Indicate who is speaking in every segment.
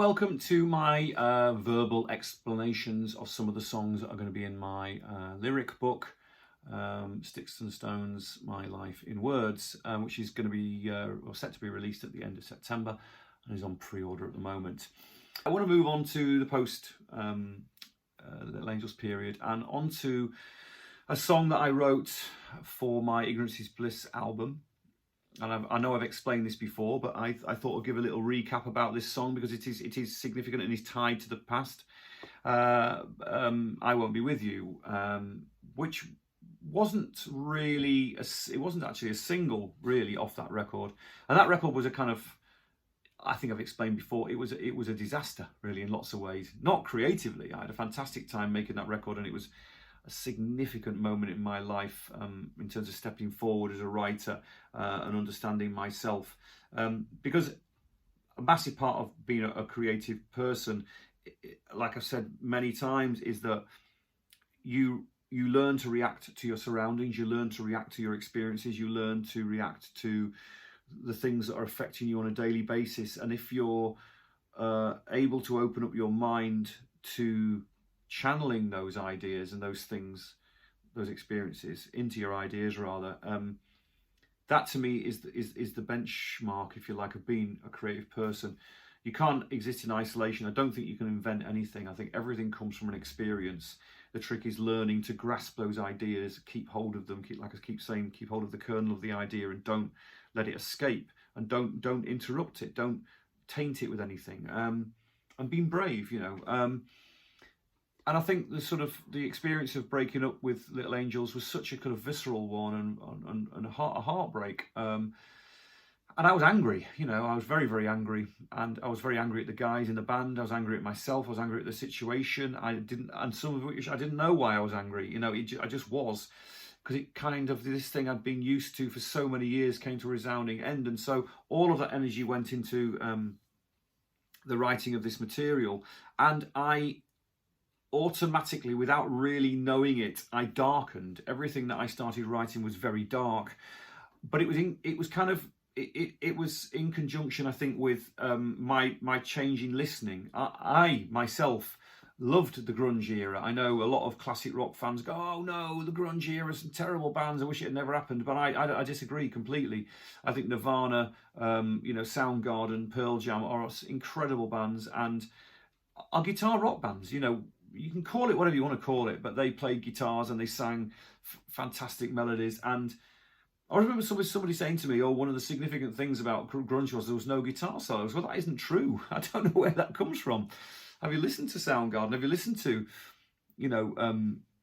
Speaker 1: welcome to my verbal explanations of some of the songs that are going to be in my lyric book, Sticks and Stones, My Life in Words, which is going to be set to be released at the end of September and is on pre-order at the moment. I want to move on to the post Little Angels period and onto a song that I wrote for my Ignorance is Bliss album. And I know I've explained this before, but I thought I'd give a little recap about this song because it is significant and is tied to the past. I Won't Be With You, which wasn't really, it wasn't actually a single really off that record. And that record was a kind of, I think I've explained before, it was a disaster really in lots of ways. Not creatively, I had a fantastic time making that record, and it was a significant moment in my life in terms of stepping forward as a writer and understanding myself, because a massive part of being a creative person, like I've said many times, is that you learn to react to your surroundings, you learn to react to your experiences, you learn to react to the things that are affecting you on a daily basis. And if you're able to open up your mind to channeling those ideas and those things, those experiences into your ideas rather, that to me is the benchmark, if you like, of being a creative person. You can't exist in isolation. I don't think you can invent anything. I think everything comes from an experience. The trick is learning to grasp those ideas, keep hold of them, like I keep saying, keep hold of the kernel of the idea and don't let it escape, and don't interrupt it, don't taint it with anything, and being brave, you know. And I think the experience of breaking up with Little Angels was such a kind of visceral one and a heartbreak. And I was angry, you know, I was very, very angry. And I was very angry at the guys in the band. I was angry at myself. I was angry at the situation. And some of which I didn't know why I was angry. You know, I just was, because it kind of, this thing I'd been used to for so many years came to a resounding end. And so all of that energy went into the writing of this material. And I automatically, without really knowing it, I darkened. Everything that I started writing was very dark, but it was in conjunction, I think, with my change in listening. I myself loved the grunge era. I know a lot of classic rock fans go, "Oh no, the grunge era, some terrible bands. I wish it had never happened." But I disagree completely. I think Nirvana, Soundgarden, Pearl Jam are incredible bands and are guitar rock bands. You know, you can call it whatever you want to call it, but they played guitars and they sang fantastic melodies. And I remember somebody saying to me, "Oh, one of the significant things about grunge was there was no guitar solos." Well, that isn't true. I don't know where that comes from. Have you listened to Soundgarden? Have you listened to,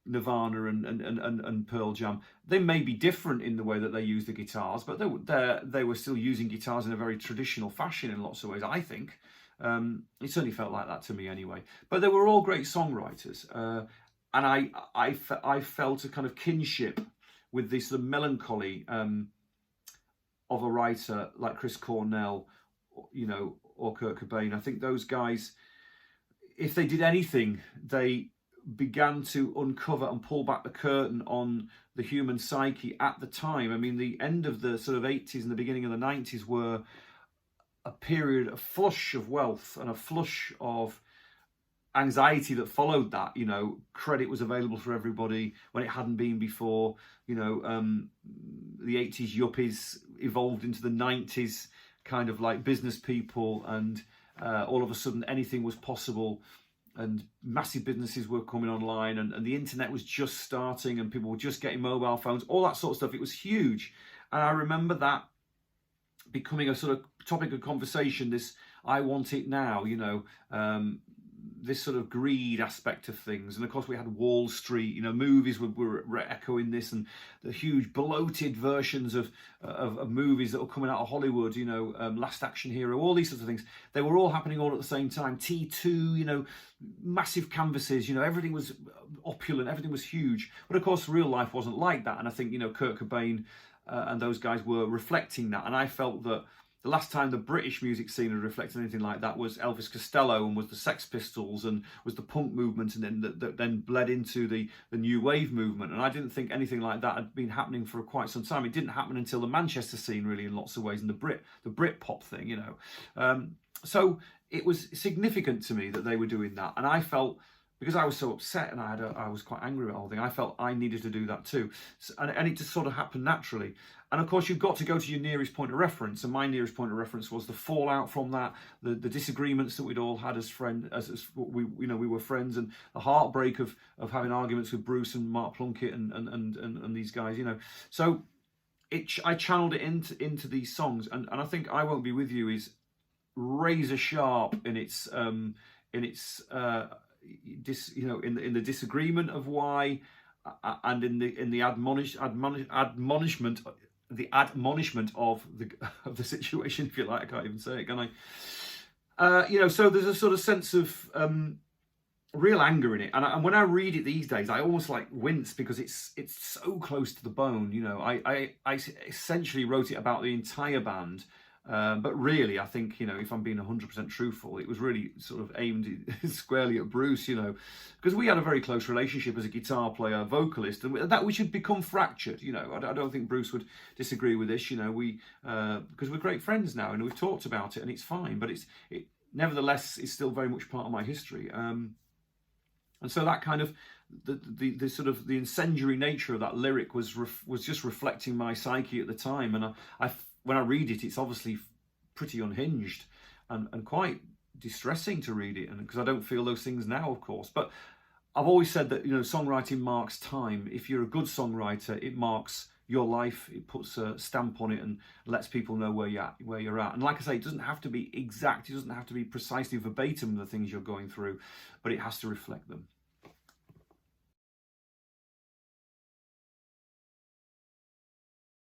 Speaker 1: Nirvana and Pearl Jam? They may be different in the way that they use the guitars, but they were still using guitars in a very traditional fashion in lots of ways, I think. It certainly felt like that to me anyway. But they were all great songwriters, and I felt a kind of kinship with this, the melancholy of a writer like Chris Cornell, you know, or Kurt Cobain. I think those guys, if they did anything, they began to uncover and pull back the curtain on the human psyche at the time. I mean, the end of the sort of 80s and the beginning of the 90s were a period, a flush of wealth and a flush of anxiety that followed that. You know, credit was available for everybody when it hadn't been before. You know, the 80s yuppies evolved into the 90s kind of like business people, and all of a sudden anything was possible, and massive businesses were coming online, and the internet was just starting, and people were just getting mobile phones, all that sort of stuff. It was huge. And I remember that becoming a sort of topic of conversation, this "I want it now," you know, this sort of greed aspect of things. And of course we had Wall Street, you know, movies were echoing this, and the huge bloated versions of movies that were coming out of Hollywood, you know, Last Action Hero, all these sorts of things. They were all happening all at the same time. T2, you know, massive canvases, you know, everything was opulent, everything was huge. But of course real life wasn't like that. And I think, you know, Kurt Cobain and those guys were reflecting that. And I felt that the last time the British music scene had reflected anything like that was Elvis Costello, and was the Sex Pistols, and was the punk movement, and then that then bled into the new wave movement. And I didn't think anything like that had been happening for quite some time. It didn't happen until the Manchester scene, really, in lots of ways, and the Brit pop thing, you know. So it was significant to me that they were doing that, and I felt, because I was so upset and I was quite angry about the whole thing, I felt I needed to do that too. And it just sort of happened naturally. And of course, you've got to go to your nearest point of reference. And my nearest point of reference was the fallout from that, the disagreements that we'd all had as friends, as we were friends, and the heartbreak of having arguments with Bruce and Mark Plunkett and these guys, you know. So I channeled it into these songs, and I think I Won't Be With You is razor sharp in its in the disagreement of why, and in the admonishment of the situation, if you like. I can't even say it, can I? So there's a sort of sense of real anger in it, and when I read it these days, I almost like wince, because it's so close to the bone. You know, I essentially wrote it about the entire band. But really, I think, you know, if I'm being 100% truthful, it was really sort of aimed squarely at Bruce, you know, because we had a very close relationship as a guitar player, vocalist, and that which had become fractured. You know, I don't think Bruce would disagree with this. You know, because we're great friends now, and we've talked about it, and it's fine. But it nevertheless is still very much part of my history. And so that kind of the sort of the incendiary nature of that lyric was just reflecting my psyche at the time, and when I read it, it's obviously pretty unhinged and quite distressing to read it, and because I don't feel those things now, of course. But I've always said that, you know, songwriting marks time. If you're a good songwriter, it marks your life. It puts a stamp on it and lets people know where you're at. And like I say, it doesn't have to be exact. It doesn't have to be precisely verbatim the things you're going through, but it has to reflect them.